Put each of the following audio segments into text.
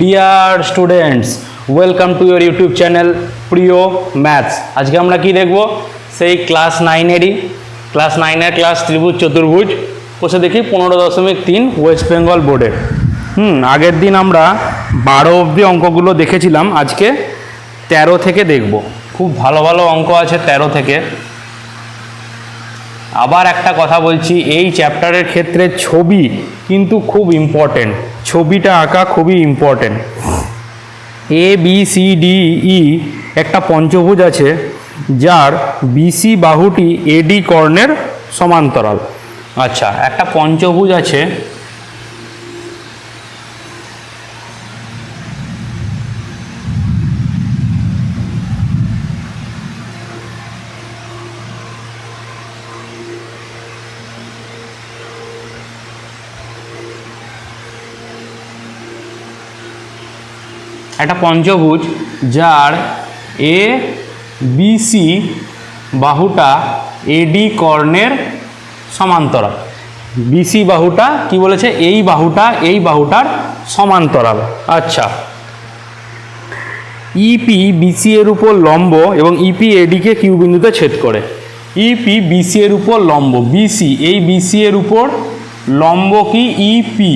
Dear students, welcome to your YouTube channel প্রিয় maths. আজকে আমরা কি দেখব? সেই ক্লাস 9-এরই ক্লাস 9-এর ক্লাস ত্রিভুজ চতুর্ভুজ বসে দেখি 15.3 ওয়েস্ট বেঙ্গল বোর্ডের। আগের দিন আমরা 12 অবধি অঙ্কগুলো দেখেছিলাম, আজকে 13 থেকে দেখব। খুব ভালো ভালো অঙ্ক আছে 13 থেকে। আবার একটা কথা বলছি, এই চ্যাপ্টারের ক্ষেত্রে ছবি কিন্তু খুব ইম্পর্টেন্ট, ছবিটা আঁকা খুবই ইম্পর্টেন্ট। এ বি সি ডি ই একটা পঞ্চভুজ আছে যার বিসি বাহুটি এডি কর্ণের সমান্তরাল। আচ্ছা, একটা পঞ্চভুজ আছে, একটা পঞ্চভুজ যার এ বিসি বাহুটা এডি কর্ণের সমান্তরাল। বিসি বাহুটা কি বলেছে? এই বাহুটার সমান্তরাল। আচ্ছা, ইপি বিসি এর উপর লম্ব এবং ইপি এডিকে কিউ বিন্দুতে ছেদ করে। ইপি বিসি এর উপর লম্ব, বিসি এই বিসি এর উপর লম্ব কি? ইপি,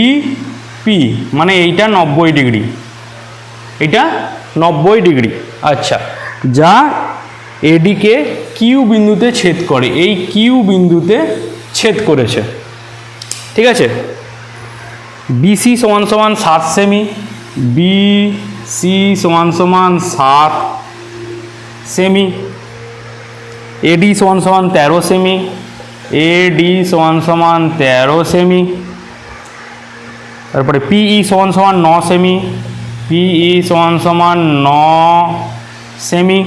ইপি মানে এইটা 90 ডিগ্রি, এটা 90 ডিগ্রি। আচ্ছা, যা এডিকে কিউ বিন্দুতে ছেদ করে, এই কিউ বিন্দুতে ছেদ করেছে। ঠিক আছে, বিসি সমান সমান 7 সেমি, বিসি সমান সমান 7 সেমি, এডি সমান সমান 13 সেমি, এডি সমান সমান 13 সেমি, তারপরে পিই সমান সমান 9 সেমি, পিই সমান সমান 9 সেমি,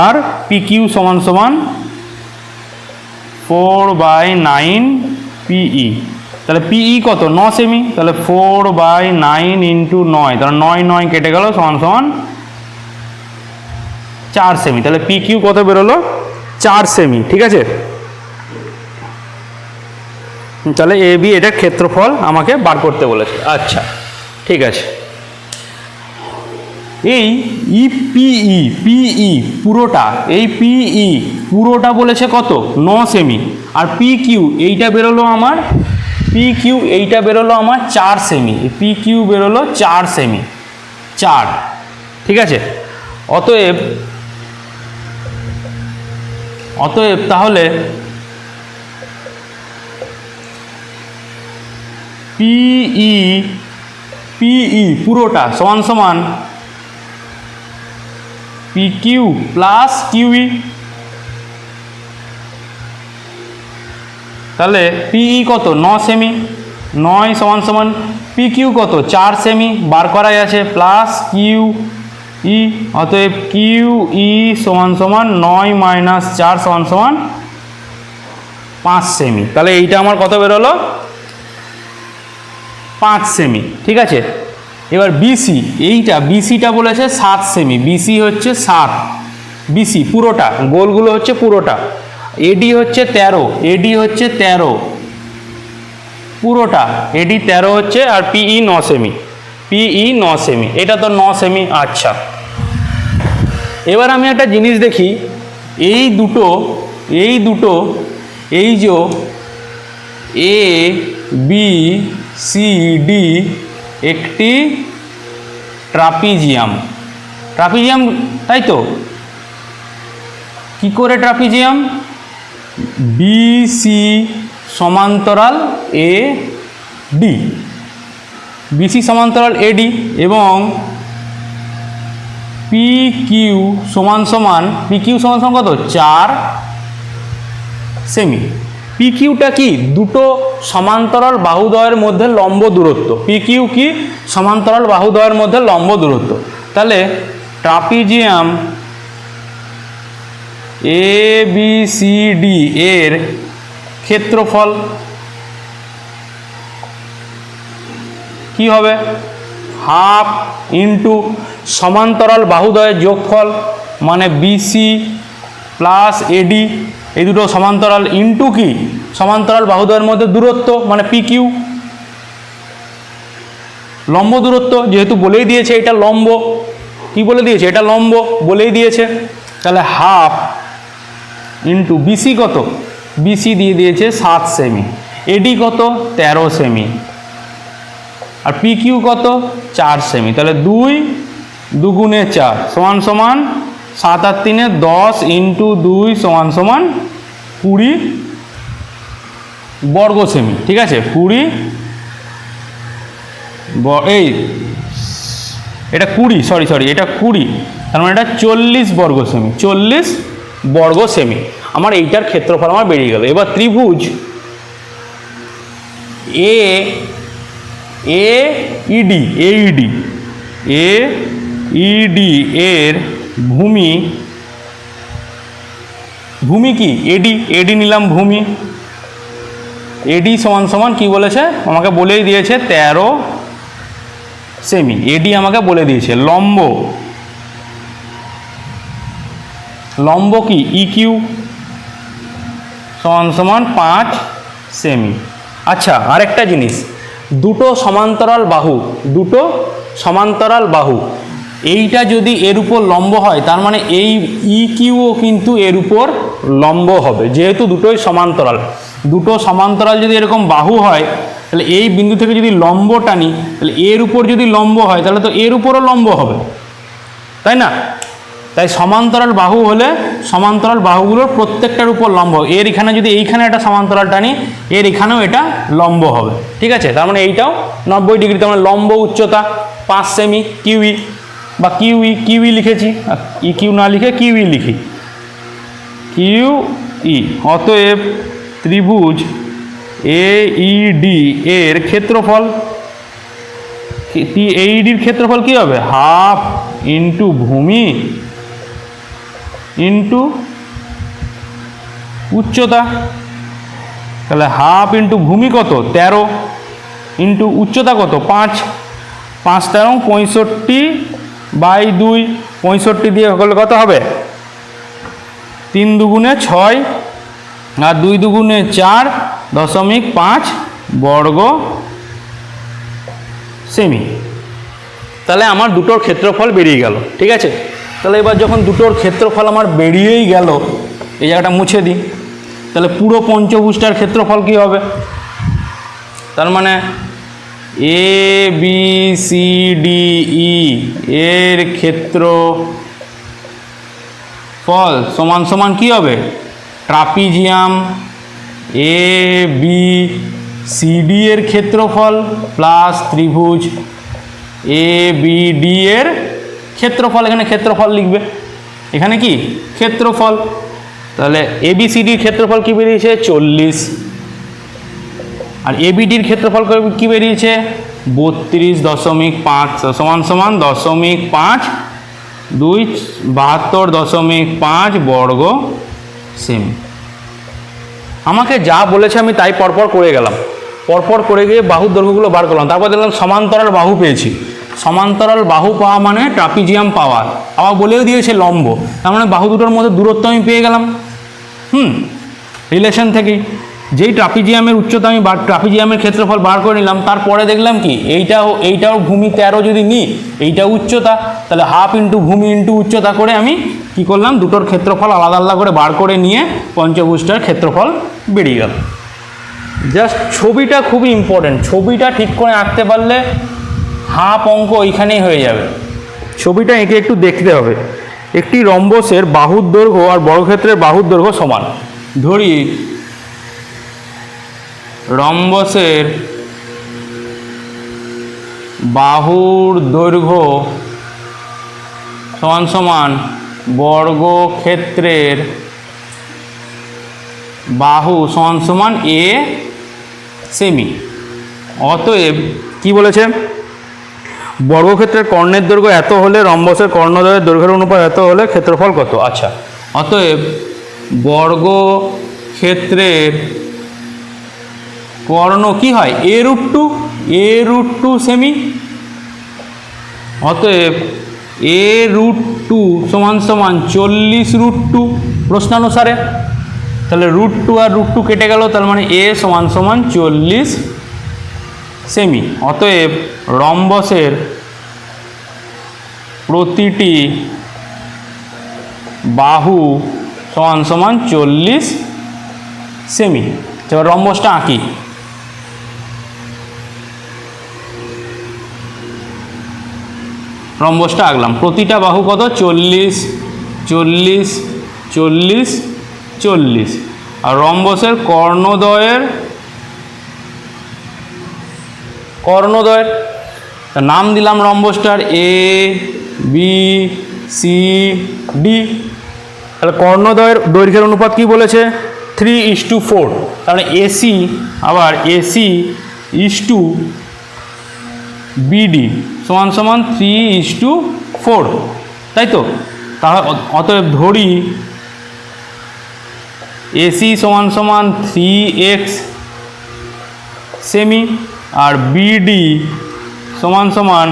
আর পিকিউ সমান সমান 4/9 পিই। তাহলে পিই কত? 9 সেমি, তাহলে 4/9 ইন্টু 9, তাহলে 9 কেটে গেল, সমান সমান 4 সেমি। তাহলে পিকিউ কত বেরোলো? 4 সেমি। ঠিক আছে, তাহলে এ বি এটার ক্ষেত্রফল আমাকে বার করতে বলেছে। আচ্ছা, ঠিক আছে। এই পিই পুরোটা, এই পিই পুরোটা বলেছে কত? 9 সেমি। আর পিকিউ এইটা বেরোলো আমার, পিকিউ এইটা বেরোলো আমার 4 সেমি, পিকিউ বেরোলো 4 সেমি, 4। ঠিক আছে, অতএব তাহলে পিই পুরোটা সমান সমান পিকিউ প্লাস কিউই। তাহলে পিই কত? 9 সেমি, 9 সমান সমান পিকিউ কত? 4 সেমি, বার করাই আছে, প্লাস কিউ ই। অতএব কিউ ই সমান সমান 9 মাইনাস 4 সমান সমান 5 সেমি। তাহলে এইটা আমার কত বেরোলো? 5 সেমি। ঠিক আছে, এবার বিসি, এইটা বিসিটা বলেছে 7 সেমি, বিসি হচ্ছে 7, বিসি পুরোটা, গোলগুলো হচ্ছে পুরোটা। এডি হচ্ছে 13, এডি হচ্ছে 13 পুরোটা, এডি 13 হচ্ছে, আর পিই 9 সেমি, পিই 9 সেমি, এটা তো 9 সেমি। আচ্ছা, এবার আমি একটা জিনিস দেখি, এই দুটো এই যে এ বি সি ডি একটি ট্রাপিজিয়াম, তাই তো? কি করে ট্রাপিজিয়াম? বিসি সমান্তরাল এ ডি, বিসি সমান্তরাল এডি, এবং পিকিউ সমান সমান কত? 4 সেমি। পিকিউটা কি? দুটো সমান্তরাল বাহুদ্বয়ের মধ্যে লম্ব দূরত্ব। পিকিউ কি? সমান্তরাল বাহুদ্বয়ের মধ্যে লম্ব দূরত্ব। তাহলে ট্রাপিজিয়াম এ বি সি ডি এর ক্ষেত্রফল কি হবে? হাফ ইন্টু সমান্তরাল বাহুদ্বয়ের যোগফল, মানে বিসি প্লাস এডি, এই দুটো সমান্তরাল ইন্টু কি? সমান্তরাল বাহুদ্বয়ের মধ্যে দূরত্ব, মানে পিকিউ, লম্ব দূরত্ব যেহেতু বলেই দিয়েছে এটা লম্ব, কি বলে দিয়েছে, এটা লম্ব বলেই দিয়েছে, তাহলে হাফ ইন্টু বিসি কত, বিসি দিয়ে দিয়েছে 7 সেমি, এডি কত 13 সেমি, আর পি কিউ কত 4 সেমি, তাহলে 2 2 × 4 সমান সমান 7 আর 3 10 ইন্টু 2 সমান সমান 20 বর্গ সেমি। ঠিক আছে, 20 এই এটা 20 সরি এটা 20, তার মানে এটা 40 বর্গ সেমি, 40 বর্গ সেমি। আমার এইটার ক্ষেত্রফল আমার বেরিয়ে গেল। এবার ত্রিভুজ AED এর ভূমি কি এডি নিলাম, ভূমি এডি সমান সমান কি বলেছে আমাকে বলেই দিয়েছে 13 সেমি, এডি আমাকে বলে দিয়েছে। লম্ব কি ইকিউ সমান সমান 5 সেমি। আচ্ছা, আরেকটা জিনিস, দুটো সমান্তরাল বাহু এইটা যদি এর উপর লম্ব হয়, তার মানে এই ইকিউও কিন্তু এর উপর লম্ব হবে, যেহেতু দুটোই সমান্তরাল। দুটো সমান্তরাল যদি এরকম বাহু হয়, তাহলে এই বিন্দু থেকে যদি লম্ব টানি, তাহলে এর উপর যদি লম্ব হয়, তাহলে তো এর উপরও লম্ব হবে, তাই না? তাই সমান্তরাল বাহু হলে সমান্তরাল বাহুগুলোর প্রত্যেকটার উপর লম্ব, এর এখানে যদি এইখানে একটা সমান্তরাল টানি, এর এখানেও এটা লম্ব হবে। ঠিক আছে, তার মানে এইটাও 90 ডিগ্রি, তার মানে লম্ব উচ্চতা 5 সেমি, কিউই বা কিউই লিখেছি, ইকিউ না লিখে কিউই লিখি, কিউই। অতএব ত্রিভুজ AED এর ক্ষেত্রফল, AED-র ক্ষেত্রফল কি হবে, হাফ ইন্টু ভূমি ইন্টু উচ্চতা। তাহলে হাফ ইন্টু ভূমি কত 13 ইন্টু উচ্চতা কত 5, 5 13 65/2, 65 দিয়ে করলে কত হবে, 3 2 6 আর 2 2 4.5 বর্গ সেমি। তাহলে আমার দুটোর ক্ষেত্রফল বেরিয়ে গেল। ঠিক আছে, তাহলে এবার যখন দুটোর ক্ষেত্রফল আমার বেরিয়েই গেল, এই জায়গাটা মুছে দিই, তাহলে পুরো পঞ্চভুজটার ক্ষেত্রফল কি হবে, তার মানে ABCDE এর ক্ষেত্রফল সমান সমান কি হবে, ট্রাপিজিয়াম ABCD এর ক্ষেত্রফল প্লাস ত্রিভুজ ABD এর ক্ষেত্রফল। এখানে ক্ষেত্রফল লিখবে, এখানে কি ক্ষেত্রফল, তাহলে ABCDর ক্ষেত্রফল কি বেরিয়েছে 40, আর ABDর ক্ষেত্রফল কি বেরিয়েছে 32.5, সমান সমান 0.5 2 72.5 বর্গ সেমি। আমাকে যা বলেছে আমি তাই পরপর করে গেলাম, পরপর করে গিয়ে বাহুর দৈর্ঘ্যগুলো বার করলাম, তারপর দেখলাম সমান্তরাল বাহু পেয়েছি। সমান্তরাল বাহু পাওয়া মানে ট্রাপিজিয়াম পাওয়া, আবার বলেও দিয়েছে লম্ব, তার মানে বাহু দুটোর মধ্যে দূরত্ব আমি পেয়ে গেলাম রিলেশন থেকেই। যেই ট্রাপিজিয়ামের উচ্চতা আমি ট্রাপিজিয়ামের ক্ষেত্রফল বার করে নিলাম, তারপরে দেখলাম কি এইটাও ভূমি 13 যদি নিই, এইটা উচ্চতা, তাহলে হাফ ইন্টু ভূমি ইন্টু উচ্চতা করে আমি কি করলাম, দুটোর ক্ষেত্রফল আলাদা আলাদা করে বার করে নিয়ে পঞ্চভুজটার ক্ষেত্রফল বেরিয়ে গেল। জাস্ট ছবিটা খুবই ইম্পর্টেন্ট, ছবিটা ঠিক করে আঁকতে পারলে হাফ অঙ্ক ওইখানেই হয়ে যাবে। ছবিটা এঁকে একটু দেখতে হবে। একটি রম্বসের বাহুর দৈর্ঘ্য আর বর্গক্ষেত্রের বাহুর দৈর্ঘ্য সমান। ধরি রম্বসের বাহুর দৈর্ঘ্য সমান সমান বর্গক্ষেত্রের বাহু সমান সমান A সেমি। অতএব কি বলেছে, বর্গক্ষেত্রের কর্ণের দৈর্ঘ্য এত হলে রম্বসের কর্ণদ্বয়ের দৈর্ঘ্যের অনুপাত এত হলে ক্ষেত্রফল কত। আচ্ছা, অতএব বর্গক্ষেত্রের কর্ণ কি হয় A√2 সেমি। অতএব A√2 সমান সমান 40√2 প্রশ্নানুসারে। তাহলে √2 আর √2 কেটে গেল, তার মানে A সমান সমান 40 সেমি। অতএব রম্বসের প্রতিটি বাহু সমান সমান 40 সেমি। এবার রম্বসটা আঁকি। রম্বসটা আঁকলাম, প্রতিটা বাহু কত 40 40 40 40। আর রম্বসের কর্ণদ্বয়ের নাম দিলাম রম্বসটার এ বি সি ডি। তাহলে কর্ণদ্বয়ের দৈর্ঘ্যের অনুপাত কি বলেছে 3:4। তাহলে এসি আবার এসি ইস্টু বিডি সমান সমান 3:4, তাই তো। তাহলে অতএব ধরি এসি সমান সমান 3x সেমি আর বিডি সমান সমান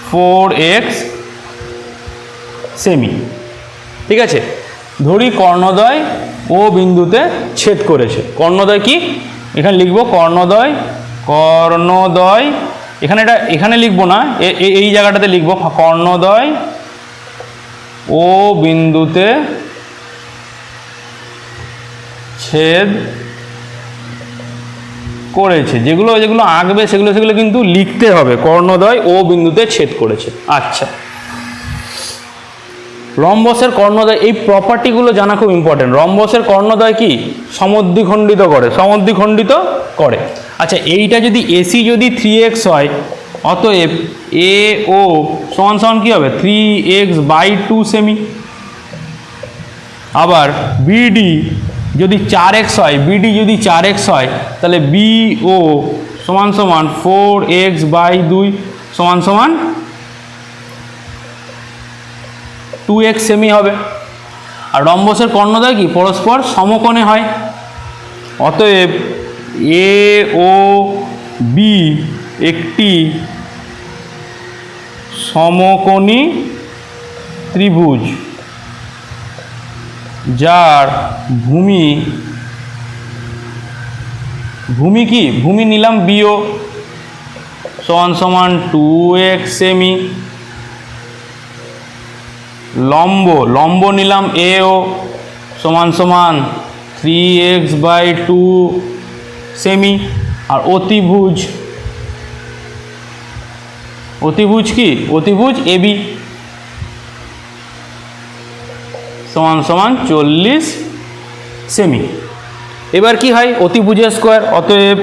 4x সেমি। ঠিক আছে, ধরি কর্ণদ্বয় ও বিন্দুতে ছেদ করেছে। কর্ণদ্বয় কি এখানে লিখব, কর্ণদ্বয় এখানে লিখবো না, এই জায়গাটাতে লিখব, কর্ণদ্বয় ও বিন্দুতে ছেদ করেছে। যেগুলো আঁকবে সেগুলো কিন্তু লিখতে হবে, কর্ণদ্বয় ও বিন্দুতে ছেদ করেছে। আচ্ছা, রম্বসের কর্ণদ্বয়, এই প্রপার্টিগুলো জানা খুব ইম্পর্টেন্ট। রম্বসের কর্ণদ্বয় কি সমদ্বিখণ্ডিত করে। আচ্ছা, এইটা যদি এসি যদি 3x হয়, অতএব এ ও সমান সমান কী হবে 3x/2 সেমি। আবার বিডি যদি 4x হয়, তাহলে বি ও সমান সমান 4x/2 সমান সমান 2x সেমি হবে। আর রম্বসের কর্ণদ্বয় কি পরস্পর সমকোণে হয়। অতএব এ ও বি একটি সমকোণী ত্রিভুজ, যার ভূমি কি ভূমি নিলাম বিও সমান সমান 2x সেমি। লম্ব নিলাম এও সমান সমান 3x/2 সেমি। আর অতিভুজ কি অতিভুজ এবি সমান সমান 40 সেমি। এবার কি হয় অতিভুজের স্কোয়ার, অতএব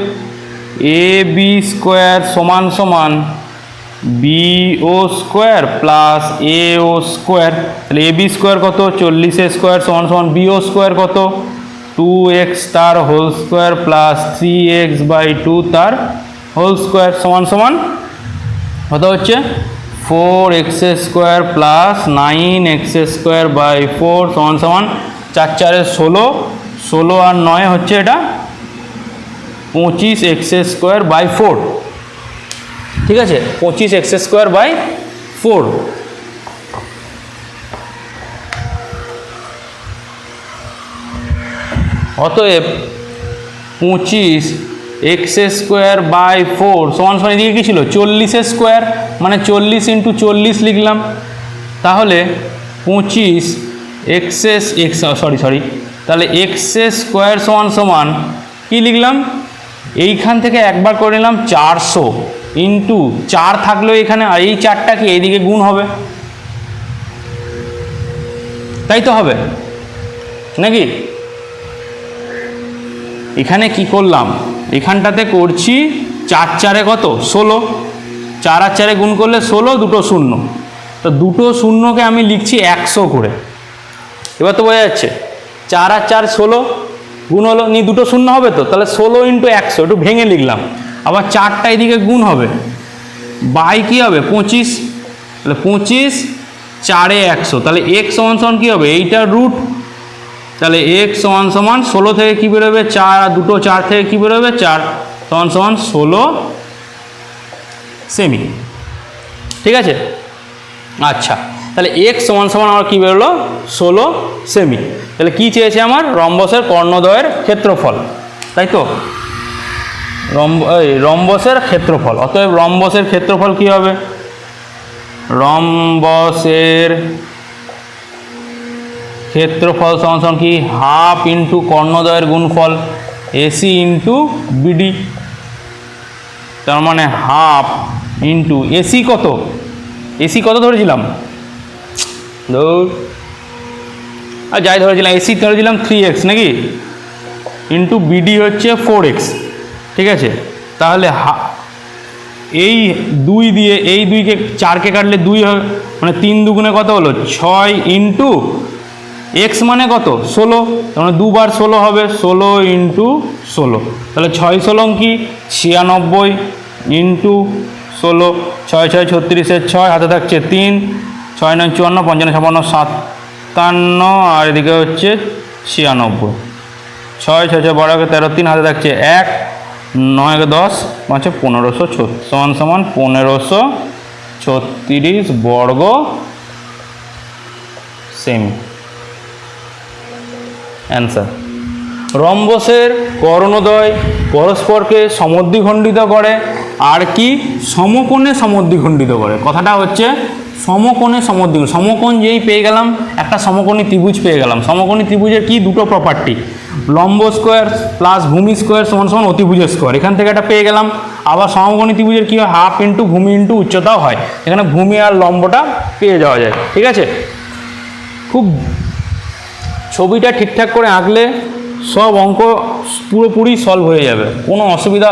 এ বি স্কোয়ার সমান সমান বিও স্কোয়ার প্লাস এও স্কোয়ার। তাহলে এ বি স্কোয়ার কত 40 স্কোয়ার সমান সমান বিও স্কোয়ার কত 2x তার হোল স্কোয়ার প্লাস 3x/2 তার হোল স্কোয়ার সমান সমান কত হচ্ছে 4x স্কোয়ার প্লাস 9x²/4 সমান সমান 4 4 16, 16 আর 9 হচ্ছে এটা 25x²/4। ঠিক আছে, 25x²/4। অতএব 25x²/4 সমান সমান এদিকে কি ছিল 40 মানে 40 × 40 লিখলাম। তাহলে 25x তাহলে x² সমান সমান কি লিখলাম, এইখান থেকে একবার করে নিলাম 400 ইন্টু 4 থাকলেও এখানে, আর এই 4টা কি এইদিকে গুণ হবে, তাই তো হবে নাকি। এখানে কি করলাম, এখানটাতে করছি 4 4 কত 16, 4 আর 4 গুণ করলে 16, দুটো শূন্য, তো দুটো শূন্যকে আমি লিখছি 100 করে। এবার তো বোঝা যাচ্ছে 4 আর 4 16 গুণ হলো, নি দুটো শূন্য হবে তো, তাহলে 16 × 100 একটু ভেঙে লিখলাম। আবার 4টা এদিকে গুণ হবে, বাই কি হবে 25, তাহলে 25 4 এ 100, তাহলে x সমান সমান কী হবে এইটার রুট। তাহলে x সমান সমান 16 থেকে কী বেরোবে 4, আর দুটো 4 থেকে কী বেরোবে 4 সমান সমান 16 সেমি। ঠিক আছে, আচ্ছা তাহলে x সমান সমান আমার কী বেরোলো 16 সেমি। তাহলে কী চেয়েছে আমার রম্বসের কর্ণদ্বয়ের ক্ষেত্রফল, তাই তো রম্বসের ক্ষেত্রফল। অতএব রম্বসের ক্ষেত্রফল কি হবে? রম্বসের ক্ষেত্রফল সমান কি হাফ ইন্টু কর্ণদ্বয়ের গুণফল এসি ইন্টু বিডি। তার মানে হাফ ইন্টু এসি কত, এসি কত ধরেছিলাম, আর যাই ধরেছিলাম এসি ধরেছিলাম 3x নাকি, ইন্টু বিডি হচ্ছে 4x। ঠিক আছে, তাহলে এই 2 দিয়ে এই 2কে 4কে কাটলে 2 হবে, মানে 3 দুগুণে কত হলো 6 ইন্টু এক্স মানে কত 16, তার মানে 2 বার 16 হবে, 16 ইন্টু 16। তাহলে 6 16 কি 96 ইন্টু 16, 6 6 36 6, হাতে থাকছে 3, 6 9 54, 55 56 57, আর এদিকে হচ্ছে 96, 6 6 6 12 13 3, হাতে থাকছে 1, 9 10 5 1536 সমান 1536 বর্গ সেমি। অ্যান্সার। রম্বসের কর্ণদ্বয় পরস্পরকে সমদ্বিখণ্ডিত করে, আর কি সমকোণে সমদ্বিখণ্ডিত করে। কথাটা হচ্ছে সমকোণে সমকোণ যেই পেয়ে গেলাম, একটা সমকোণী ত্রিভুজ পেয়ে গেলাম। সমকোণী ত্রিভুজের কি দুটো প্রপার্টি, লম্ব স্কোয়ার প্লাস ভূমি স্কোয়ার সমান অতিভুজের স্কোয়ার, এখান থেকে একটা পেয়ে গেলাম। আবার সমকোণী ত্রিভুজের কি হয়, হাফ ইন্টু ভূমি ইন্টু উচ্চতাও হয়, এখানে ভূমি আর লম্বটা পেয়ে যাওয়া যায়। ঠিক আছে, খুব ছবিটা ঠিকঠাক করে আঁকলে সব অঙ্ক পুরোপুরি সলভ হয়ে যাবে, কোনো অসুবিধা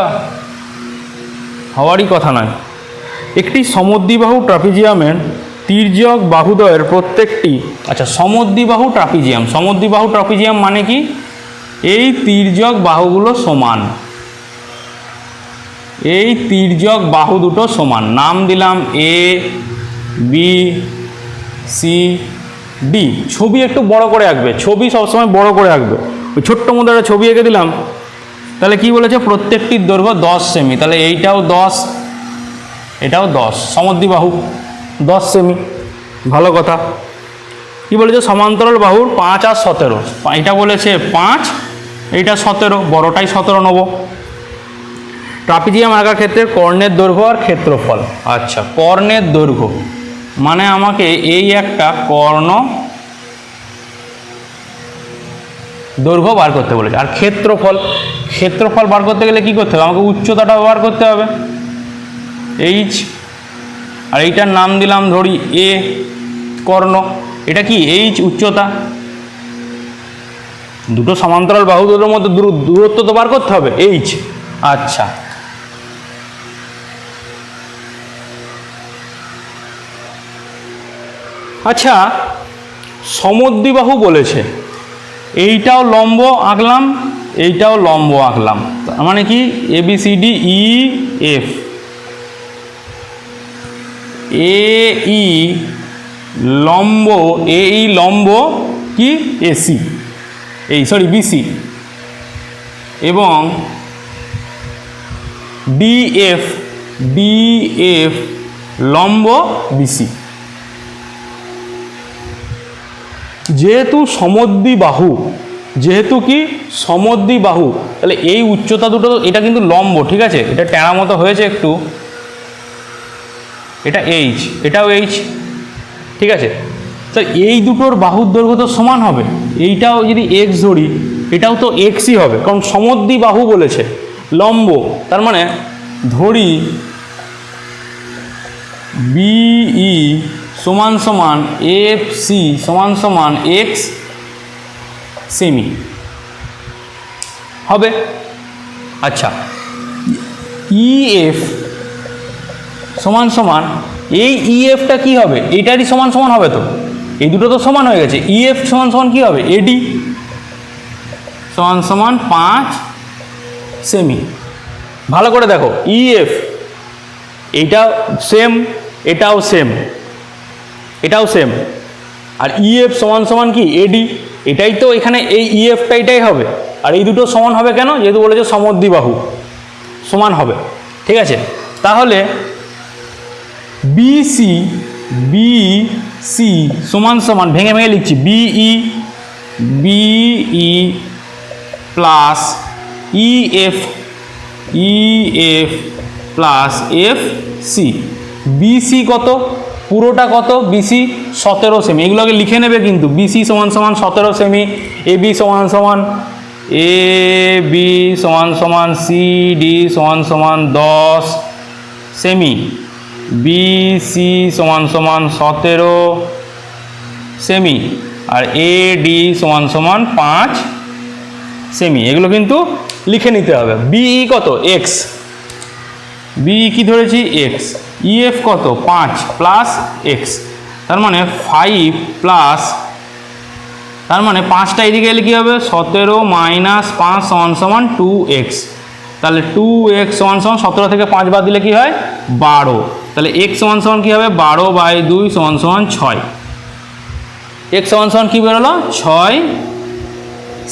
হওয়ারই কথা নয়। একটি সমদ্বিবাহু ট্রাপিজিয়ামের তির্যক বাহুদ্বয়ের প্রত্যেকটি, আচ্ছা সমদ্বিবাহু ট্রাপিজিয়াম মানে কি, এই তির্যক বাহুগুলো সমান, এই তির্যক বাহু দুটো সমান, নাম দিলাম এ বি সি ডি। ছবি একটু বড় করে আঁকবে, ছবি সবসময় বড় করে আঁকবে। ওই ছোট্ট মধ্যে একটা ছবি এঁকে দিলাম, তাহলে কি বলেছে প্রত্যেকটির দৈর্ঘ্য 10 সেমি, তাহলে এইটাও 10 এটাও 10, সমদ্বিবাহু 10 সেমি। ভালো কথা। কি বলেছে সমান্তরাল বাহুর 5 আর 17, এটা বলেছে 5, এইটা 17, বড়টাই 17 নেব। ট্রাপিজিয়াম আঁকার ক্ষেত্রে কর্ণের দৈর্ঘ্য আর ক্ষেত্রফল। আচ্ছা, কর্ণের দৈর্ঘ্য মানে আমাকে এই একটা কর্ণ দৈর্ঘ্য বার করতে বলেছে, আর ক্ষেত্রফল বার করতে গেলে কি করতে হবে, আমাকে উচ্চতাটা বার করতে হবে, এইচ, আর এইটার নাম দিলাম ধরি এ কর্ণ, এটা কি এইচ উচ্চতা। দুটো সমান্তরাল বাহু দুটোর মধ্যে দূরত্ব তো বার করতে হবে, এইচ। আচ্ছা, আচ্ছা সমদ্বিবাহু বলেছে, এইটাও লম্ব আঁকলাম, এইটাও লম্ব আঁকলাম, মানে কি A B C D E F, A E লম্ব, এ ই লম্ব কি এসি, বিসি, এবং ডিএফ লম্ব বিসি। যেহেতু সমদ্বিবাহু, তাহলে এই উচ্চতা দুটো, এটা কিন্তু লম্ব, ঠিক আছে, এটা ট্যাড়া মতো হয়েছে একটু, এটা এইচ, এটাও এইচ, ঠিক আছে। তো এই দুটোর বাহুর দৈর্ঘ্য তো সমান হবে, এইটাও যদি এক্স ধরি এটাও তো এক্সই হবে, কারণ সমদ্বিবাহু বলেছে, লম্ব, তার মানে ধরি বিই সমান এফ সি সমান এক্স সেমি হবে। আচ্ছা, ইএফ সমান এই ইএফটা কি হবে, এটারই সমান হবে, তো এই দুটো তো সমান হয়ে গেছে, ইএফ সমান কি হবে, এডি সমান 5 সেমি। ভালো করে দেখো, ইএফ এইটা সেম, এটাও সেম, আর ইএফ সমান কি এডি, এটাই তো এখানে এই ইএফটা এটাই হবে, আর এই দুটো সমান হবে কেন, যেহেতু বলেছে সমদ্বিবাহু সমান হবে, ঠিক আছে। তাহলে বিসি সমান ভেঙে লিখছি, BE plus EF E F plus F C. BC কত, পুরোটা কত, বিসি 17 সেমি। এগুলোকে লিখে নেবে কিন্তু, বিসি সমান সমান 17 সেমি, এবি সমান সমান এ বি সমান সমান সি ডি সমান সমান 10 সেমি, বিসি সমান সমান 17 সেমি, আর এ ডি সমান সমান 5 সেমি। এগুলো কিন্তু লিখে নিতে হবে। বিই কত, এক্স, বিই কি ধরেছি, এক্স। ইএফ কত, 5 প্লাস এক্স, তার মানে 5 প্লাস, তার মানে 5টা এদিকে এলে কী হবে, 17 মাইনাস 5 সমান সমান 2x। তাহলে 2x সমান সমান 17 থেকে 5 বাদ দিলে কী হয়, 12। তাহলে x সমান সমান কী হবে, 12/2 সমান সমান 6। x সমান সমান কী বেরোলো, 6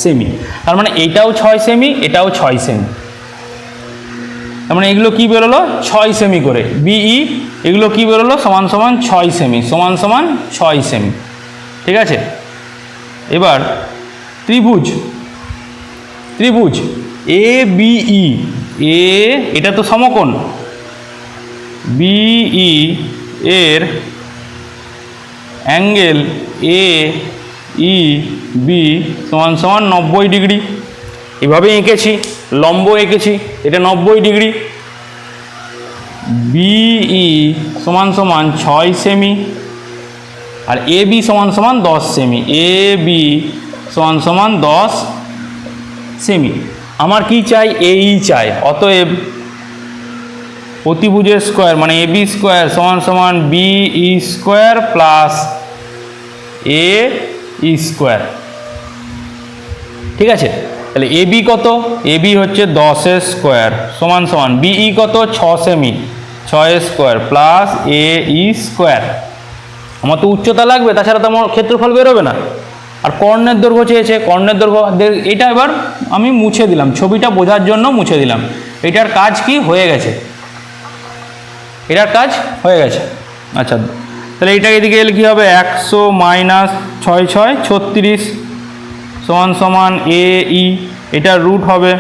সেমি। তার মানে এইটাও 6 সেমি, এটাও 6 সেমি। তার মানে এগুলো কি বেরোলো, 6 সেমি করে। বিই এগুলো কি বেরোলো, সমান সমান 6 সেমি, সমান সমান 6 সেমি। ঠিক আছে, এবার ত্রিভুজ, ত্রিভুজ এ বিই, এ এটা তো সমকোণ, বিই এর অ্যাঙ্গেল এ ই বি সমান সমান 90 ডিগ্রি। এভাবে এঁকেছি, লম্ব এঁকেছি, এটা 90 ডিগ্রি। বিই সমান সমান 6 সেমি, আর এ বি সমান সমান 10 সেমি, এ বি সমান সমান 10 সেমি। আমার কি চাই, এই চাই। অতএব প্রতিভুজের স্কোয়ার মানে এ বি স্কোয়ার সমান সমান BE square plus A E square. ঠিক আছে, তাহলে এ বি কত, এ বি হচ্ছে 10 স্কোয়ার সমান সমান বিই কত, 6 semi, 6 square plus A E square. আমার তো উচ্চতা লাগবে, তাছাড়া তো আমার ক্ষেত্রফল বেরোবে না। আর কর্ণের দৈর্ঘ্য চেয়েছে, কর্ণের দৈর্ঘ্য, এটা এবার আমি মুছে দিলাম, ছবিটা বোঝার জন্য মুছে দিলাম। এটার কাজ কি হয়ে গেছে, এটার কাজ হয়ে গেছে। আচ্ছা, তাহলে এইটা এদিকে এলে কী হবে, 100 মাইনাস 6 6 36 সমান সমান এ ই, এটা রুট হবে।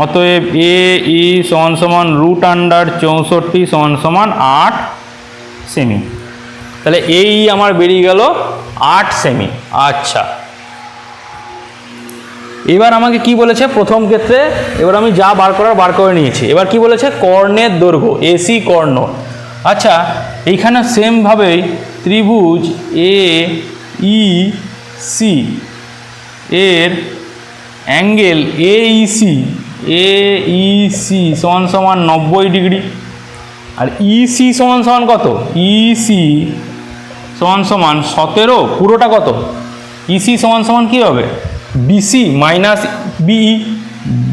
অতএব এ ই সমান সমান রুট আন্ডার 64 সমান সমান 8 সেমি। তাহলে এই আমার বেরিয়ে গেল 8 সেমি। আচ্ছা, এবার আমাকে কি বলেছে প্রথম ক্ষেত্রে, এবার আমি যা বার করার বার করে নিয়েছি। এবার কি বলেছে, কর্ণের দৈর্ঘ্য, এসি কর্ণ। আচ্ছা, এইখানে সেমভাবেই ত্রিভুজ এ ই সি এর অ্যাঙ্গেল এ ই সি সমান সমান 90 ডিগ্রি, আর ইসি সমান সমান কত, ইসি সমান সমান 17, পুরোটা কত, ইসি সমান সমান কী হবে, BC minus BE,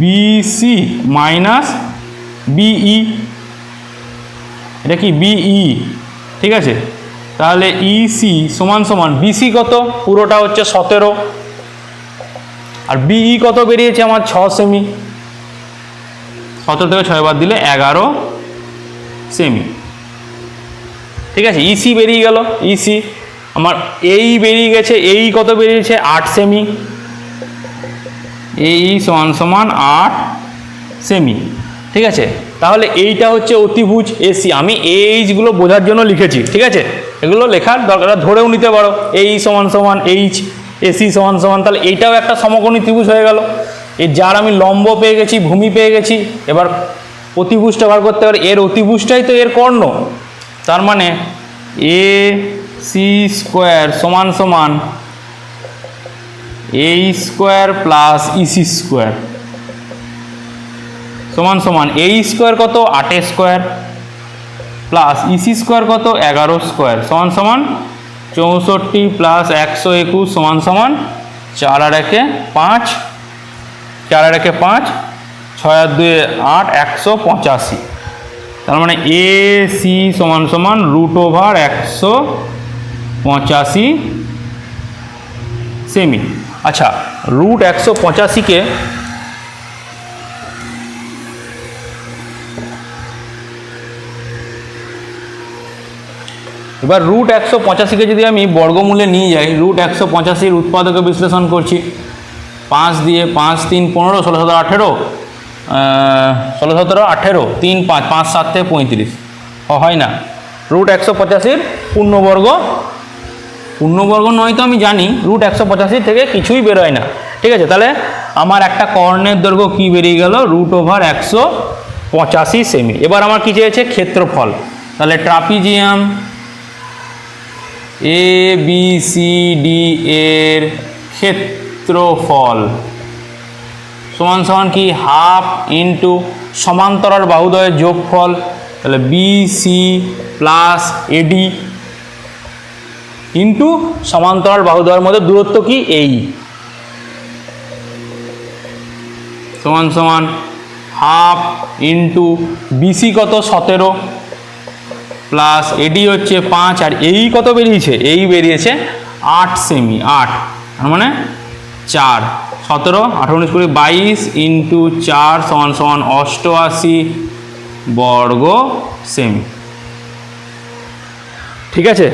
BC minus BE, এটা কি বিই। ঠিক আছে, তাহলে ইসি সমান সমান বিসি কত, পুরোটা হচ্ছে 17, আর বিই কত বেরিয়েছে আমার 6 সেমি, 17 থেকে 6 বাদ দিলে 11 সেমি। ঠিক আছে, ইসি বেরিয়ে গেল, ইসি আমার এই বেরিয়ে গেছে, এই কত বেরিয়েছে 8 সেমি, এই সমান সমান 8 সেমি। ঠিক আছে, তাহলে এইটা হচ্ছে অতিভুজ এসি। আমি এইচগুলো বোঝার জন্য লিখেছি। ঠিক আছে, এগুলো লেখার দরকার, ধরেও নিতে পারো, এই সমান সমান এইচ, এসি সমান সমান, তাহলে এইটাও একটা সমকোণী ত্রিভুজ হয়ে গেল। এর যার আমি লম্ব পেয়ে গেছি, ভূমি পেয়ে গেছি, এবার অতিভুজটা বার করতে পারি, এর অতিভুজটাই তো এর কর্ণ। তার মানে এ সি স্কোয়ার সমান সমান এ স্কোয়ার প্লাস ইসি স্কোয়ার সমান সমান এ স্কোয়ার কত, 8 স্কোয়ার প্লাস ইসি স্কোয়ার কত, 11 স্কোয়ার সমান সমান 64 প্লাস 121 সমান সমান 4 আর 1 5, 4 আর 1 5, 6 আর 2 8, 185। তার মানে এ সি সমান সমান √185 সেমি। আচ্ছা, √185কে এবার √185কে যদি আমি বর্গমূলে নিয়ে যাই, √185 উৎপাদকে বিশ্লেষণ করছি, 5 দিয়ে 5 3 15, 16 17 18, 16 17 18 3 5 5 7 থেকে 35 হয় না। রুট 185 পূর্ণবর্গ, পূর্ণবর্গ নয় তো আমি জানি, রুট 185 থেকে কিছুই বেরোয় না। ঠিক আছে, তাহলে আমার একটা কর্ণের দৈর্ঘ্য কি বেরিয়ে গেল, রুট ওভার 185 সেমি। এবার আমার কি চেয়েছে, ক্ষেত্রফল। তাহলে ট্রাপিজিয়াম এ বি সি ডি এর ক্ষেত্রফল সমান সমান কি, হাফ ইন্টু সমান্তরাল বাহুদ্বয়ের যোগফল, তাহলে B C plus AD into সমান্তরাল বাহুদ্বয়ের মধ্যে দূরত্ব কি, এই, সমান সমান হাফ ইন্টু বিসি কত 17 প্লাস এডি হচ্ছে 5, আর এই কত বেরিয়েছে, এই বেরিয়েছে 8 সেমি, 8 মানে 4, 17 18 করে 22 ইন্টু 4 সমান সমান 88 বর্গ সেমি। ঠিক আছে,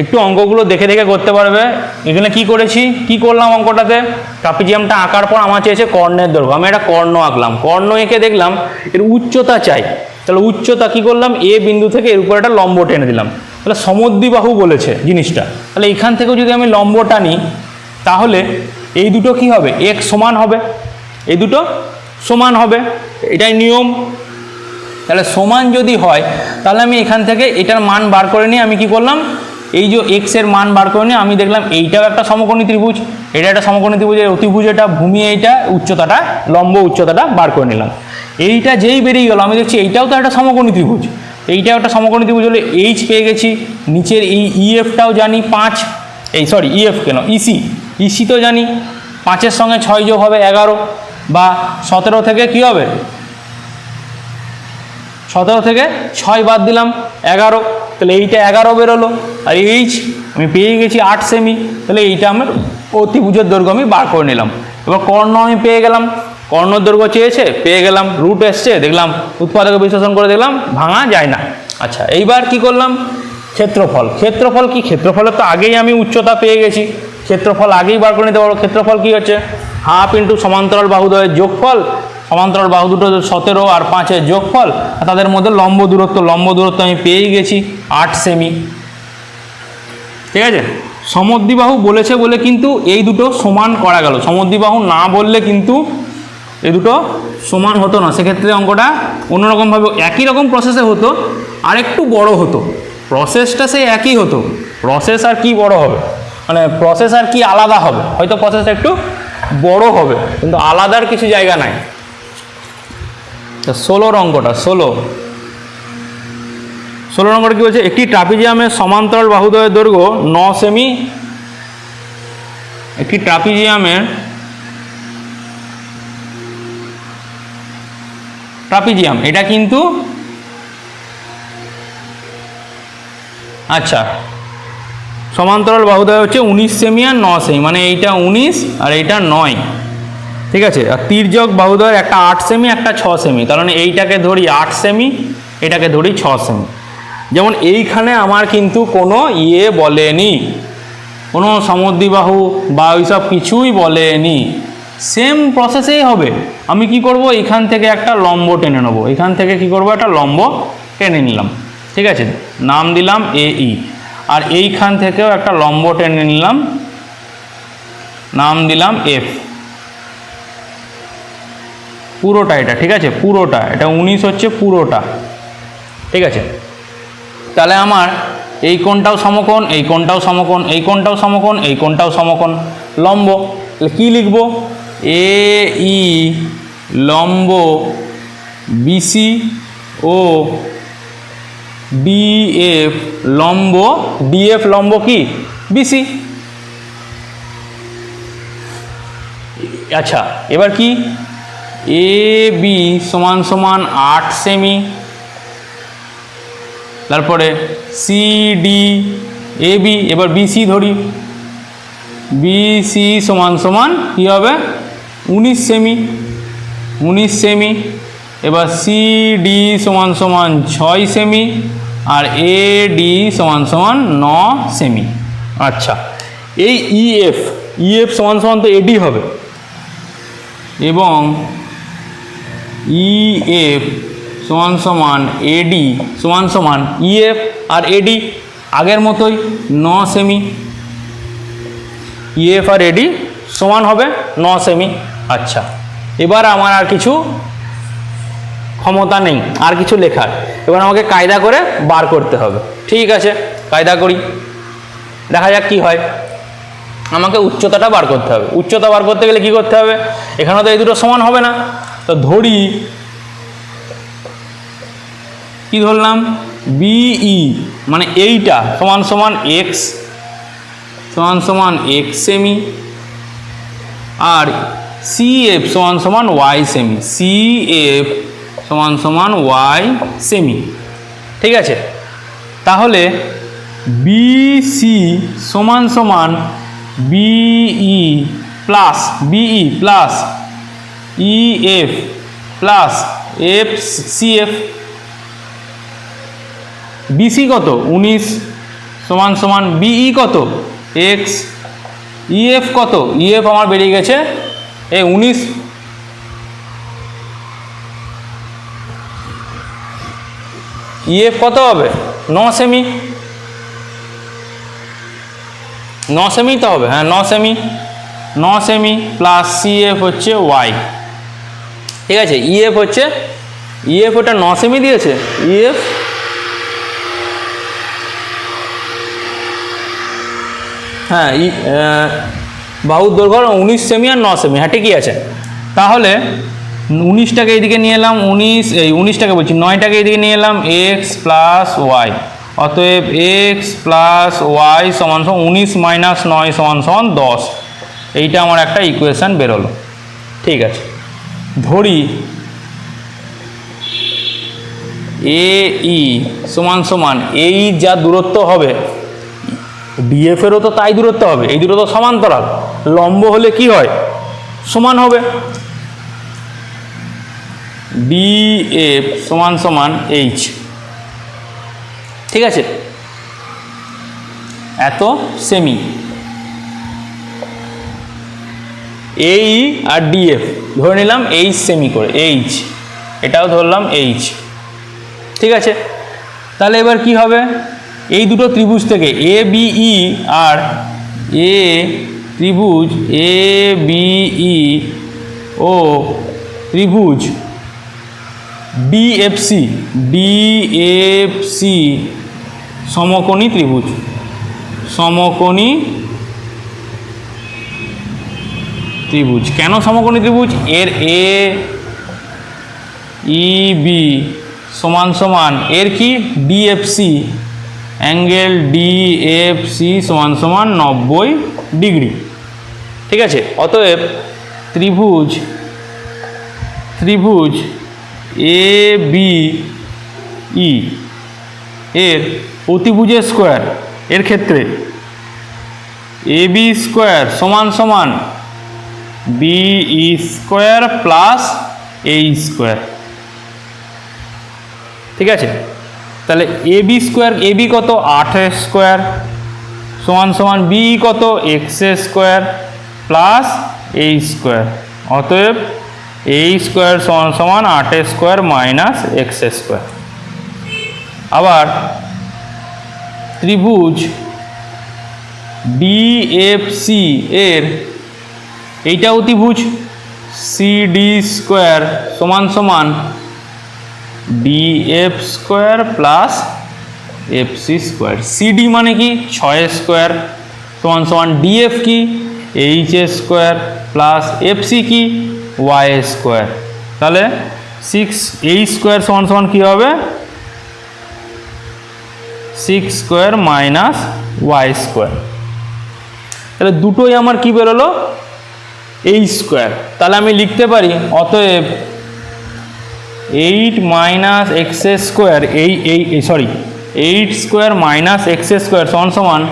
একটু অঙ্কগুলো দেখে দেখে করতে পারবে। এখানে কি করেছি, কি করলাম অঙ্কটাতে, ট্রাপিজিয়ামটা আঁকার পর আমার চেয়েছে কর্ণের দৈর্ঘ্য, আমি একটা কর্ণ আঁকলাম, কর্ণ এঁকে দেখলাম এর উচ্চতা চাই, তাহলে উচ্চতা কি করলাম, এ বিন্দু থেকে এর উপর একটা লম্ব টেনে দিলাম, তাহলে সমদ্বিবাহু বলেছে জিনিসটা, তাহলে এখান থেকেও যদি আমি লম্ব টানি তাহলে এই দুটো কি হবে, এক সমান হবে, এই দুটো সমান হবে, এটাই নিয়ম। তাহলে সমান যদি হয় তাহলে আমি এখান থেকে এটার মান বার করে নিয়ে আমি কি করলাম, এই যে এক্স এর মান বার করে নিয়ে আমি দেখলাম এইটাও একটা সমকোণী ত্রিভুজ, এটা একটা সমকোণী ত্রিভুজের অতিভুজ, এটা ভূমি, এইটা উচ্চতাটা, লম্ব উচ্চতাটা বার করে নিলাম। এইটা যেই বেরিয়ে গেল আমি দেখছি এইটাও তো একটা সমকোণী ত্রিভুজ, এইটাও একটা সমকোণী ত্রিভুজ হলে এইচ পেয়ে গেছি, নিচের এই ইএফটাও জানি 5, এই সরি ইএফ কেন, ইসি, ইসি তো জানি 5-এর সঙ্গে 6 যোগ হবে 11, বা 17 থেকে কি হবে, 17 থেকে 6 বাদ দিলাম 11, তাহলে এইটা 11 বেরোলো, আর এইচ আমি পেয়ে গেছি 8 সেমি, তাহলে এইটা আমার অতিভুজের দৈর্ঘ্য আমি বার করে নিলাম। এবার কর্ণ আমি পেয়ে গেলাম, কর্ণ দৈর্ঘ্য চেয়েছে, পেয়ে গেলাম, রুট এসছে, দেখলাম উৎপাদকে বিশ্লেষণ করে দেখলাম ভাঙা যায় না। আচ্ছা, এইবার কি করলাম, ক্ষেত্রফল। ক্ষেত্রফল কি, ক্ষেত্রফলের তো আগেই আমি উচ্চতা পেয়ে গেছি, ক্ষেত্রফল আগেই বার করে নিতে পারবো। ক্ষেত্রফল কি হচ্ছে, হাফ ইন্টু সমান্তরাল বাহুদ্বয়ের যোগফল, সমান্তরাল বাহু দুটো 17 আর 5-এর যোগফল, আর তাদের মধ্যে লম্ব দূরত্ব, লম্ব দূরত্ব আমি পেয়েই গেছি 8 সেমি। ঠিক আছে, সমদ্বিবাহু বলেছে বলে কিন্তু এই দুটো সমান করা গেল, সমদ্বিবাহু না বললে কিন্তু এই দুটো সমান হতো না, সেক্ষেত্রে অঙ্কটা অন্যরকমভাবে একই রকম প্রসেসে হতো, আর একটু বড় হতো, প্রসেসটা সেই একই হতো, প্রসেস আর কি বড় হবে, মানে প্রসেস আর কি আলাদা হবে, হয়তো প্রসেসটা একটু বড় হবে কিন্তু আলাদার কিছু জায়গা নাই। 16 অঙ্কটা, 16 অঙ্কটা কি বলছে, একটি ট্রাপিজিয়ামের সমান্তরাল বাহুদ্বয়ের দৈর্ঘ্য 9 সেমি, একটি ট্রাপিজিয়ামের ট্রাপিজিয়াম এটা কিন্তু, আচ্ছা সমান্তরাল বাহুদ্বয় হচ্ছে 19 সেমি আর 9 সেমি, মানে এইটা 19 আর এইটা 9, ঠিক আছে। আর তির্যক বাহুদ্বয়ের একটা 8 সেমি একটা 6 সেমি, তার মানে এইটাকে ধরি 8 সেমি, এটাকে ধরি 6 সেমি। যেমন এইখানে আমার কিন্তু কোনো ইয়ে বলেনি, কোনো সমদ্বিবাহু বা ওইসব কিছুই বলেনি, সেম প্রসেসেই হবে। আমি কি করব, এখান থেকে একটা লম্ব টেনে নেব, এখান থেকে কি করব, একটা লম্ব টেনে নিলাম, ঠিক আছে, নাম দিলাম এই, আর এইখান থেকেও একটা লম্ব টেনে নিলাম, নাম দিলাম এফ, পুরোটা এটা, ঠিক আছে, পুরোটা এটা 19 হচ্ছে পুরোটা, ঠিক আছে। তাহলে আমার এই কোণটাও সমকোণ, এই কোণটাও সমকোণ, এই কোণটাও সমকোণ, এই কোণটাও সমকোণ, লম্ব, তাহলে কী লিখব, এ ই লম্ব বিসি ও ডিএফ লম্ব, ডিএফ লম্ব কি, বিসি। আচ্ছা, এবার কি, এ বি সমান সমান 8 সেমি, তারপরে সিডি এ বি, এবার বিসি ধরি, বিসি সমান সমান কী হবে 19 সেমি, 19 সেমি, এবার সিডি সমান সমান 6 সেমি, আর এডি সমান সমান 9 সেমি। আচ্ছা, এই ইএফ, ইএফ সমান সমান তো এডি হবে, এবং ই এফ সমান সমান এডি সমান সমান ইএফ আর এডি আগের মতোই 9 সেমি। ইএফ আর এডি সমান হবে 9 সেমি। আচ্ছা, এবার আমার আর কিছু ক্ষমতা নেই আর কিছু লেখার, এবার আমাকে কায়দা করে বার করতে হবে। ঠিক আছে, কায়দা করি, দেখা যাক কি হয়। আমাকে উচ্চতাটা বার করতে হবে। উচ্চতা বার করতে গেলে কি করতে হবে, এখানে তো এই দুটো সমান হবে না, তো ধরি কি ধরলাম, বিই মানে এইটা সমান সমান এক্স সমান সমান এক্স সেমি, আর সিএফ সমান সমান ওয়াই সেমি, সিএফ সমান সমান ওয়াই সেমি। ঠিক আছে, তাহলে বিসি সমান সমান BE plus EF plus F CF. BC কত 19 সমান সমান বিই কত এক্স, ইএফ কত, ইএফ আমার বেরিয়ে গেছে এই 19, ইএফ কত হবে 9 সেমি, 9 সেমি তো হবে, হ্যাঁ 9 সেমি প্লাস সিএফ হচ্ছে ওয়াই। ঠিক আছে, ইএফ হচ্ছে, ইএফ ওটা 9 সেমি দিয়েছে, ইএফ হ্যাঁ বাহুর দৈর্ঘ্য 19 সেমি আর 9 সেমি, হ্যাঁ ঠিকই আছে। তাহলে 19টাকে এইদিকে নিয়ে এলাম, 19টাকে বলছি 9টাকে এইদিকে নিয়ে এলাম, এক্স প্লাস ওয়াই, অতএব এক্স প্লাস ওয়াই সমান সমান 19 মাইনাস 9 সমান সমান 10। এইটা আমার একটা ইকুয়েশান বেরোলো। ঠিক আছে, ধরি এই সমান সমান এই যা দূরত্ব হবে ডিএফেরও তো তাই দূরত্ব হবে, এই দুটো তো সমান্তরাল, লম্ব হলে কি হয় সমান হবে, ডিএফ সমান সমান এইচ। ঠিক আছে, এত সেমি, এই আর ডিএফ ধরে নিলাম এইচ সেমি করে, এইচ এটাও ধরলাম এইচ। ঠিক আছে, তাহলে এবার কি হবে, এই দুটো ত্রিভুজ থেকে এ বিই আর এ ত্রিভুজ এ বিই ও ত্রিভুজ ডিএফসি সমকোণী ত্রিভুজ, সমকোণী ত্রিভুজ। কেন সমকোণী ত্রিভুজ, এর এ ই বি সমান সমান এর কি ডিএফসি, অ্যাঙ্গেল ডিএফসি সমান সমান 90 ডিগ্রি। ঠিক আছে, অতএব ত্রিভুজ এ বি ই এর অতিভুজের স্কোয়ার এর ক্ষেত্রে এ বি স্কোয়ার সমান সমান বিই স্কোয়ার প্লাস এই স্কোয়ার। ঠিক আছে, তাহলে A B square, A B কত 8 স্কোয়ার সমান সমান বিই কত এক্স স্কোয়ার প্লাস এই স্কোয়ার, অতএব এই স্কোয়ার সমান সমান 8 স্কোয়ার মাইনাস এক্স স্কোয়ার। আবার ত্রিভুজ ডিএফসি এর এইটা অতিভুজ সিডি স্কোয়ার সমান সমান DF square plus FC square. CD মানে কি 6 স্কোয়ার সমান সমান ডিএফ কি এইচ স্কোয়ার প্লাস এফসি কি ওয়াই স্কোয়ার। তাহলে 6 এইচ স্কোয়ার সমান সমান কী হবে 6 স্কোয়ার মাইনাস ওয়াই স্কোয়ার। তাহলে দুটোই আমার কি বেরোলো এইচ স্কোয়ার। তাহলে আমি লিখতে পারি অতএব 8 minus x square 8 square minus x square সমান সমান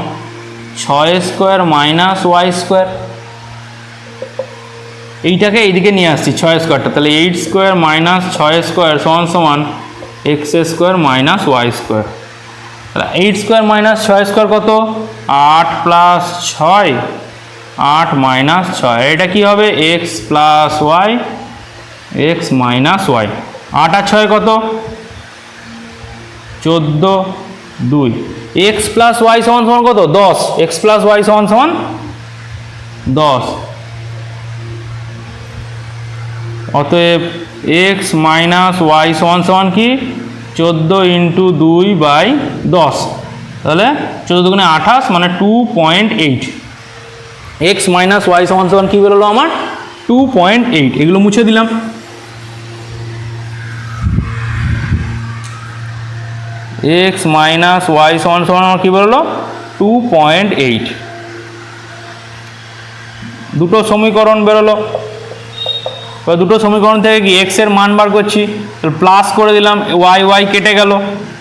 6 স্কোয়ার মাইনাস ওয়াই স্কোয়ার। এইটাকে এইদিকে নিয়ে আসছি 6 স্কোয়ারটা, তাহলে 8 স্কোয়ার মাইনাস 6 স্কোয়ার সমান সমান x square minus y square. তাহলে 8 স্কোয়ার মাইনাস 6 স্কোয়ার কত 8 প্লাস 6 8 মাইনাস 6, এটা কি হবে x plus y x minus y. 8 আর 6 কত? 14, 2। এক্স প্লাস ওয়াই সমান সমান কত? 10। এক্স প্লাস ওয়াই সমান সমান 10। অতএব এক্স মাইনাস ওয়াই সমান সমান কি? 14 ইন্টু 2/10। তাহলে 14 দুগুণে 28 মানে 2.8। এক্স মাইনাস ওয়াই সমান সমান কী বেরোলো আমার? 2.8। এগুলো মুছে দিলাম। এক্স মাইনাস ওয়াই সমান সমান আমার কী বেরোলো? 2.8। দুটো সমীকরণ বেরোলো। এবার দুটো সমীকরণ থেকে কি এক্স এর মান বার করছি, তাহলে প্লাস করে দিলাম, ওয়াই ওয়াই কেটে গেল,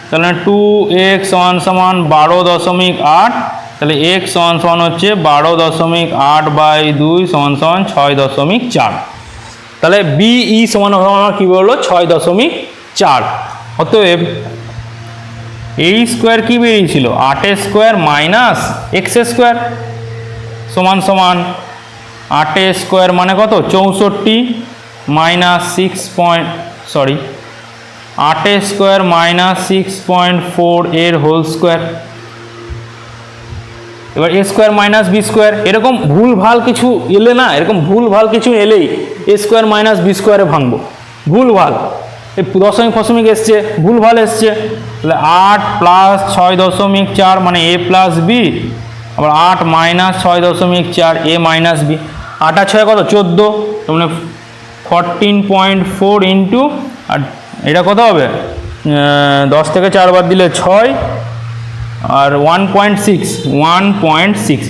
তাহলে 2x সমান সমান 12.8। তাহলে x সমান সমান হচ্ছে 12.8/2 সমান সমান 6.4। তাহলে BE সমান আমার কী বললো? 6.4। অতএব এই স্কোয়ার কী বেরিয়েছিল? 8 স্কোয়ার মাইনাস এক্স স্কোয়ার সমান সমান 8 স্কোয়ার মানে কত? 64 মাইনাস 8 স্কোয়ার মাইনাস 6.4 এর হোল স্কোয়ার। এবার এ স্কোয়ার মাইনাস বি স্কোয়ার, এরকম ভুল ভাল কিছু এলে না, এরকম ভুল ভাল কিছু এলেই এ স্কোয়ার মাইনাস বি স্কোয়ারে ভাঙবো। ভুল ভাল এই দশমিক ফসমিক এসছে, ভুল ভাল এসছে। তাহলে 8 প্লাস 6.4 মানে এ প্লাস বি, আবার 8 মাইনাস 6.4 এ মাইনাস বি। 8 আর 6 কত? 14, মানে 14.4 ইন্টু, আর এটা কত হবে? 10 থেকে 4 বাদ দিলে 6 আর 1.6।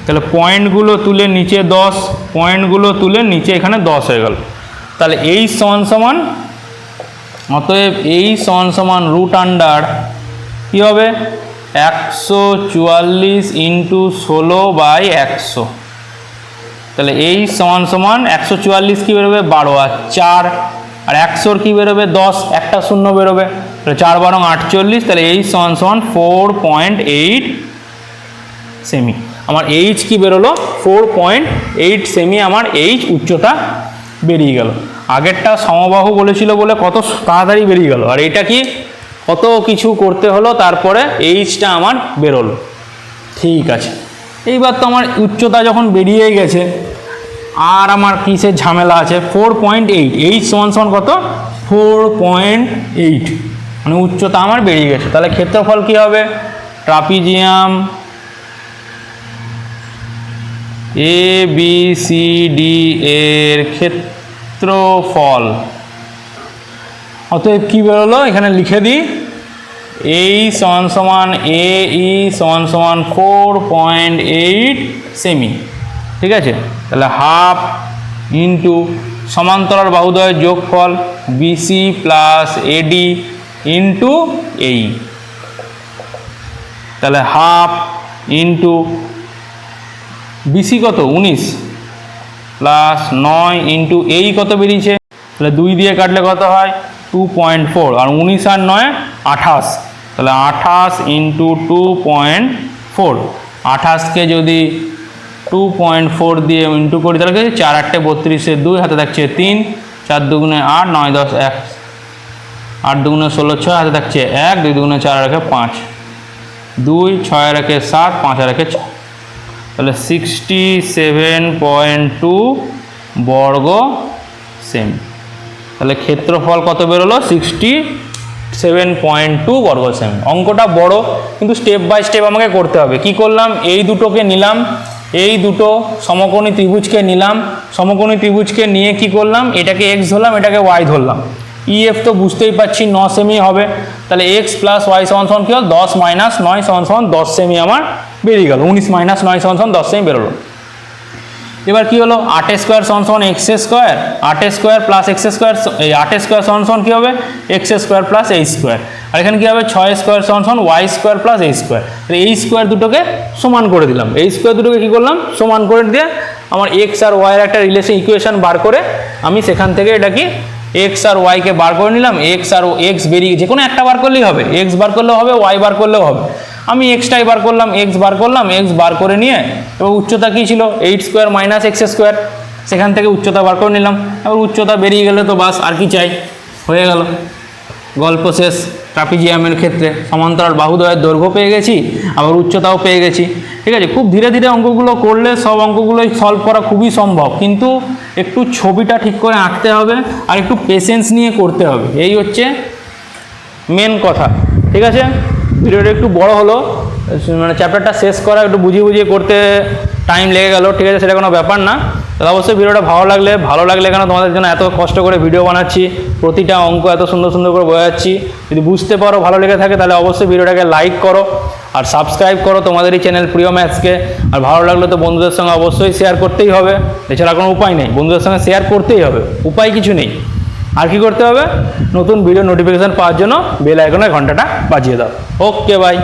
তাহলে পয়েন্টগুলো তুলে নিচে 10, পয়েন্টগুলো তুলে নিচে এখানে 10 হয়ে গেল। তাহলে এই সমান সমান, অতএব এই সমান সমান রুট আন্ডার কী হবে? 144 ইন্টু 16/100। তাহলে এই সমান সমান 144 কী বেরোবে? 12 আর 4, আর 100 কী বেরোবে? 10, একটা শূন্য বেরোবে, তাহলে 4 12 48। তাহলে এই সমান সমান 4.8 সেমি। আমার এইচ কি বেরোলো? 4.8 সেমি আমার এইচ উচ্চতা বেরিয়ে গেল। আগেরটা সমবাহু বলেছিল বলে কত তাড়াতাড়ি বেরিয়ে গেল, আর এটা কি কত কিছু করতে হলো, তারপরে এইচটা আমার বেরোলো। ঠিক আছে, এইবার তো আমার উচ্চতা যখন বেরিয়ে গেছে, আর আমার কিসের ঝামেলা আছে? 4.8। এইচ সমান সমান কত? 4.8, মানে উচ্চতা আমার বেরিয়ে গেছে। তাহলে ক্ষেত্রফল কি হবে? ট্রাপিজিয়াম ABCD এর ক্ষেত্রফল, অতএব কি বেরোলো? এখানে লিখে দিই, এই সমান সমান AE সমান সমান 4.8 সেমি। ঠিক আছে, তাহলে হাফ ইন্টু সমান্তরাল বাহুদ্বয়ের যোগফল BC প্লাস AD ইন্টু এই, তাহলে হাফ ইন্টু BC কত? 19 প্লাস 9 ইন্টু এই কত বেরিয়েছে? তাহলে 2 দিয়ে কাটলে কত হয়? 2.4, আর 19 আর 9 28, তাহলে 28 ইন্টু 2.4। 28কে যদি 2.4 দিয়ে ইন্টু করি তাহলে 4 8 32, 2 হাতে থাকছে 3, 4 দুগুণে 8, 9 10 1, 8 দুগুণে 16, 6 হাতে থাকছে 1, 2 দুগুণে 4 রাখে 5, 2 6 রাখে 7, 5 রাখে 6, তাহলে 67.2 বর্গ সেমি। তাহলে ক্ষেত্রফল কত বেরোলো? 67.2 বর্গ সেমি। অঙ্কটা বড়, কিন্তু স্টেপ বাই স্টেপ আমাকে করতে হবে। কি করলাম? এই দুটোকে নিলাম, এই দুটো সমকোণী ত্রিভুজকে নিলাম, সমকোণী ত্রিভুজকে নিয়ে কি করলাম? এটাকে এক্স ধরলাম, এটাকে ওয়াই ধরলাম। EF তো বুঝতেই পারছি 9 সেমি হবে। তাহলে এক্স প্লাস ওয়াই সমান সমান কি হল? 10 মাইনাস 9 সমান সমান 10 সেমি আমার বেরিয়ে গেল। 19 মাইনাস 9 সমান সমান 10 সেমি বেরোলো। এবার কি হলো? 8 স্কোয়ার সমান সমান x square, 8 square plus x square, এই 8 স্কোয়ার সমান সমান কী হবে? এক্স স্কোয়ার প্লাস এই স্কোয়ার। আর এখানে কী হবে? 6 স্কোয়ার সমান সমান ওয়াই স্কোয়ার প্লাস এই স্কোয়ার। এই স্কোয়ার দুটোকে সমান করে দিলাম, এই স্কোয়ার দুটোকে কী করলাম? সমান করে দিয়ে আমার এক্স আর ওয়াইয়ের একটা রিলেশন ইকুয়েশন বার করে আমি সেখান থেকে এটা কি এক্স আর ওয়াইকে বার করে নিলাম। এক্স আর এক্স বেরিয়ে, যে কোনো একটা বার করলেই হবে, এক্স বার করলেও হবে, ওয়াই বার করলেও হবে। আমি এক্সটাই বার করলাম, এক্স বার করলাম, এক্স বার করে নিয়ে, এবং উচ্চতা কী ছিল? 8 স্কোয়ার মাইনাস এক্স স্কোয়ার, সেখান থেকে উচ্চতা বার করে নিলাম। এবার উচ্চতা বেরিয়ে গেলে তো বাস, আর কি চাই, হয়ে গেল, গল্প শেষ। ট্রাপিজিয়ামের ক্ষেত্রে সমান্তরাল বাহুদ্বয়ের দৈর্ঘ্য পেয়ে গেছি, আবার উচ্চতাও পেয়ে গেছি। ঠিক আছে, খুব ধীরে ধীরে অঙ্কগুলো করলে সব অঙ্কগুলোই সলভ করা খুবই সম্ভব, কিন্তু একটু ছবিটা ঠিক করে আঁকতে হবে আর একটু পেশেন্স নিয়ে করতে হবে, এই হচ্ছে মেন কথা। ঠিক আছে, ভিডিওটা একটু বড় হলো, মানে চ্যাপ্টারটা শেষ করা একটু বুঝিয়ে বুঝিয়ে করতে টাইম লেগে গেল। ঠিক আছে, সেটা কোনো ব্যাপার না। তাহলে অবশ্যই ভিডিওটা ভালো লাগলে কেন তোমাদের জন্য এত কষ্ট করে ভিডিও বানাচ্ছি, প্রতিটা অঙ্ক এত সুন্দর সুন্দর করে বোঝাচ্ছি। যদি বুঝতে পারো, ভালো লেগে থাকে, তাহলে অবশ্যই ভিডিওটাকে লাইক করো আর সাবস্ক্রাইব করো তোমাদের এই চ্যানেল প্রিয় ম্যাথসকে। আর ভালো লাগলে তো বন্ধুদের সঙ্গে অবশ্যই শেয়ার করতেই হবে, এছাড়া কোনো উপায় নেই, বন্ধুদের সঙ্গে শেয়ার করতেই হবে, উপায় কিছু নেই। আর কি করতে হবে, নতুন ভিডিও নোটিফিকেশান পাওয়ার জন্য বেল আইকনের ঘন্টাটা বাজিয়ে দাও। ওকে, বাই।